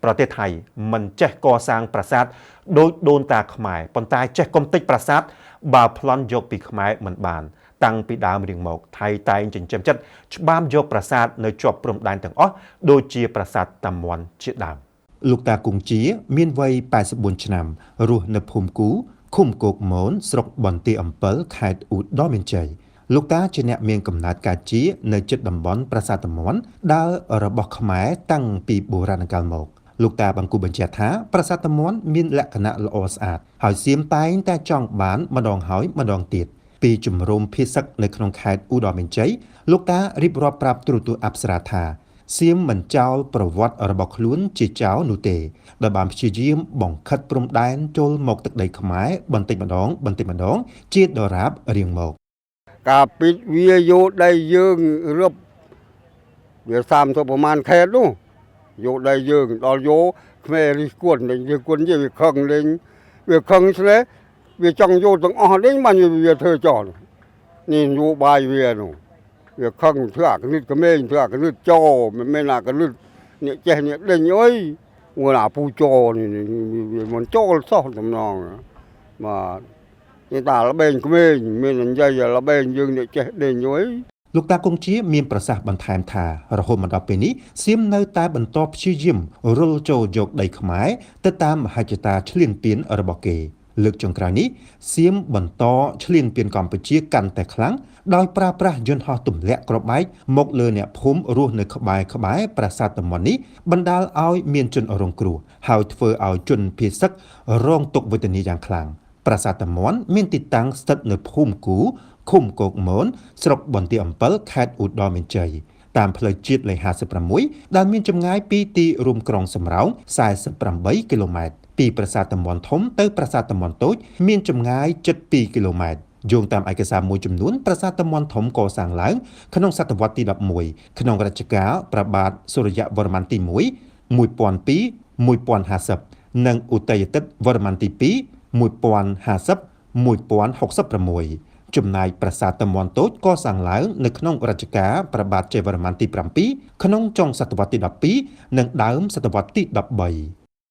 ប្រទេសថៃមិនចេះកសាងប្រាសាទដោយដូនតាខ្មែរប៉ុន្តែចេះកុំតិចប្រាសាទបើប្លន់យកពីខ្មែរមិនបានតាំងពីដើមរៀងមកថៃតែងចិញ្ចឹមចិត្តច្បាមយកប្រាសាទនៅជាប់ព្រំដែនទាំងអស់ដូចជាប្រាសាទតាមាន់ជាដើមលោកតាគង់ជាមានវ័យ84ឆ្នាំរស់នៅភូមិគូឃុំគោកមនស្រុកបន្ទាយអំពិលខេត្តឧត្តរមានជ័យលោកតាជាអ្នកមានកំណើតការជានៅជិតតំបន់ប្រាសាទតាមាន់ដែលរបស់ខ្មែរតាំងពីបុរាណកាលមកលោកតាបានគូបញ្ជាក់ថាប្រាសាទតាមាន់មានលក្ខណៈល្អស្អាតហើយសៀមតែងតែចង់បានម្ដងហើយម្ដងទៀតពីជំរំភិសឹកនៅក្នុងខេត្តឧត្តរមានជ័យលោកតារៀបរាប់ប្រាប់ទូរទស្សន៍អប្សរាថាសៀមមិនចោលប្រវត្តិរបស់ខ្លួនជាចោលនោះទេដោយបានព្យាយាមបង្ខិតព្រំដែនចូលមកទឹកដីខ្មែរបន្តិចម្ដងជាដរាបរៀងមកការពិតវាយកដៃយើងរឹបវា30ប្រមាណខេតនោះយកដៃយើងដល់យកខ្មែររិះគន់លេងវាខឹងលេងវាខឹងស្លេវាចង់យកទាំងអស់លេងបានវាធ្វើចោលនេះយោបាយវានោះវាខឹងធ្វើអាកលឹតក្មេងធ្វើអាកលឹតចោមិនមែនអាកលឹតនេះចេះនេះដេញអើយមួយអាពូចោនេះវាមិនចូលសោះតំណងបាទនេះតាល្បែងក្មេងមាននិយាយល្បែងយើងនេះចេះដេញអើយលោកតាគង់ជាមានប្រសាសន៍បន្ថែមថារហូតមកដល់ពេលនេះសៀមនៅតែបន្តព្យាយាមរុលចូលយកដីខ្មែរទៅតាមមហិច្ឆតាឈ្លានពានរបស់គេលើកចុងក្រោយនេះសៀមបន្តឈ្លានពានកម្ពុជាកាន់តែខ្លាំងដោយប្រើប្រាស់យន្តហោះទម្លាក់គ្រាប់បែកមកលើអ្នកភូមិរស់នៅក្បែរប្រាសាទតាមាន់នេះបណ្ដាលឲ្យមានជនរងគ្រោះហើយធ្វើឲ្យជនភៀសឹករងទុក្ខវេទនាយ៉ាងខ្លាំងប្រាសាទតាមាន់មានទីតាំងស្ថិតនៅភូមិគូឃុំគោកមនស្រុកបន្ទាយអំពិលខេត្តឧត្តរមានជ័យតាមផ្លូវជាតិលេខ56ដែលមានចម្ងាយពីទីរួមក្រុងសំរោង48គីឡូម៉ែត្រពីប្រាសាទតាមាន់ធំទៅប្រាសាទតាមាន់តូចមានចម្ងាយជិត2គីឡូម៉ែត្រយោងតាមឯកសារមួយចំនួនប្រាសាទតាមាន់ធំកសាងឡើងក្នុងសតវត្សទី11ក្នុងរជ្ជកាលព្រះបាទសូរ្យវរ្ម័នទី1 1002-1050 និងឧទ័យទិត្យវរ្ម័នទី2 1050-1066ចំណែកប្រាសាទតាមាន់តូចកសាងឡើងនៅក្នុងរជ្ជកាលព្រះបាទជ័យវរ្ម័នទី7ក្នុងចុងសតវត្សទី12និងដើមសតវត្សទី13